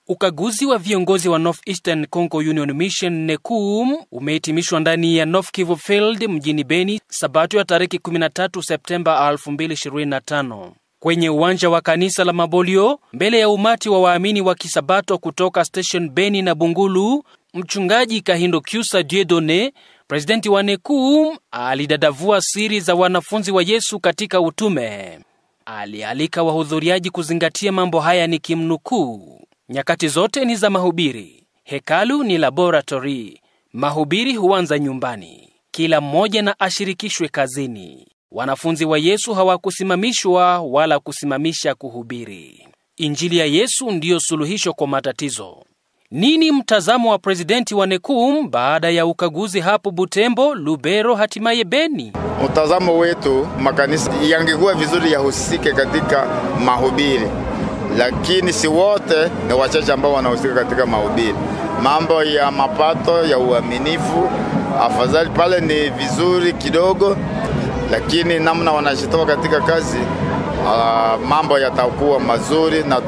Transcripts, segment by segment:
Ukaguzi wa viongozi wa North-Eastern Congo Union Mission NECUM umehitimishwa ndani ya North Kivu Field mjini Beni Sabato ya tarehe 13 Septemba 2025. Kwenye uwanja wa kanisa la Mabolio, mbele ya umati wa waamini wa Kisabato kutoka Station Beni na Bungulu, Mchungaji Kahindo Kyusa Dieudonné, presidenti wa NECUM, alidadavua siri za wanafunzi wa Yesu katika utume. Alialika wahudhuriaji kuzingatia mambo haya nikimnukuu: nyakati zote ni za mahubiri. Hekalu ni laboratory. Mahubiri huanza nyumbani. Kila mmoja na ashirikishwe kazini. Wanafunzi wa Yesu hawakusimamishwa wala kusimamisha kuhubiri. Injili ya Yesu ndiyo suluhisho kwa matatizo. Nini mtazamo wa presidenti wa NECUM baada ya ukaguzi hapo Butembo, Lubero, hatimaye Beni? Mtazamo wetu, makanisa yangekuwa vizuri yahusike katika mahubiri, lakini si wote, ni wachache ambao wanahusika katika mahubiri. Mambo ya mapato ya uaminifu, afadhali pale ni vizuri kidogo, lakini namna wanajitoa katika kazi, mambo yatakuwa mazuri na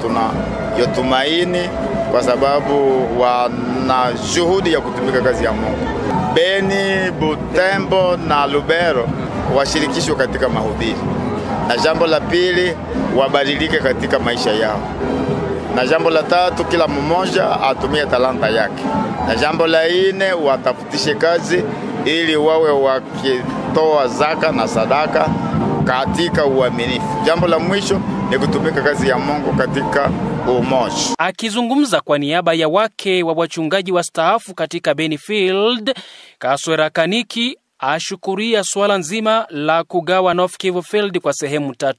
tunayotumaini kwa sababu wana juhudi ya kutumika kazi ya Mungu. Beni, Butembo na Lubero washirikishwe katika mahubiri. Na jambo la pili, wabadilike katika maisha yao. Na jambo la tatu, kila mmoja atumie talanta yake. Na jambo la nne, watafutishe kazi ili wawe wakitoa zaka na sadaka katika uaminifu. Jambo la mwisho ni kutumika kazi ya Mungu katika umoja. Akizungumza kwa niaba ya wake wa wachungaji wastaafu katika Beni Field, Kaswera Kaniki ashukuria swala nzima la kugawa North Kivu Field kwa sehemu 3.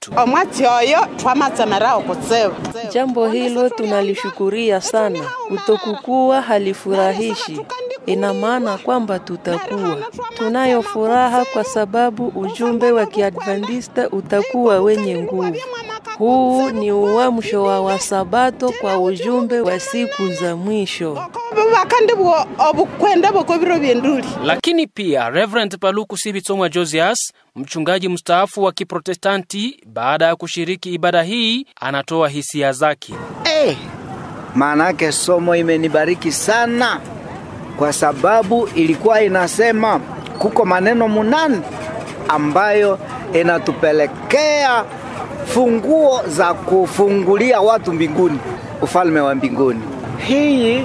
Jambo hilo tunalishukuria sana. Kutokuwa halifurahishi. Ina maana kwamba tunayo furaha kwa sababu ujumbe wa Kiadventista utakuwa wenye nguvu. Huu ni uamsho wa Wasabato kwa ujumbe wa siku za mwisho. Lakini pia Reverend Paluku Sibitsomwa Josias, mchungaji mstaafu wa Kiprotestanti, baada ya kushiriki ibada hii, anatoa hisia zake. Maanake somo imenibariki sana, kwa sababu ilikuwa inasema kuko maneno 8 ambayo inatupelekea funguo za kufungulia watu mbinguni, ufalme wa mbinguni. Hii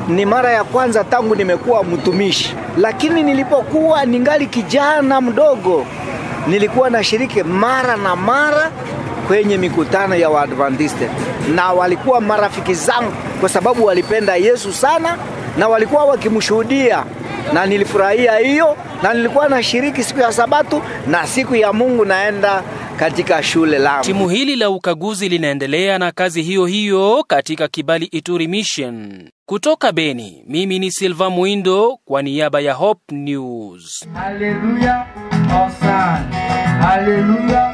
ni mara ya kwanza tangu nimekuwa mtumishi, lakini nilipokuwa ningali kijana mdogo, nilikuwa nashiriki mara na mara kwenye mikutano ya Waadventista, na walikuwa marafiki zangu kwa sababu walipenda Yesu sana na walikuwa wakimshuhudia, na nilifurahia hiyo, na nilikuwa nashiriki siku ya Sabato na siku ya Mungu naenda katika shule langu. Timu hili la ukaguzi linaendelea na kazi hiyo hiyo katika Kibali Ituri Mission. Kutoka Beni, mimi ni Silva Muindo kwa niaba ya Hope News. Hallelujah, Hosanna. Hallelujah.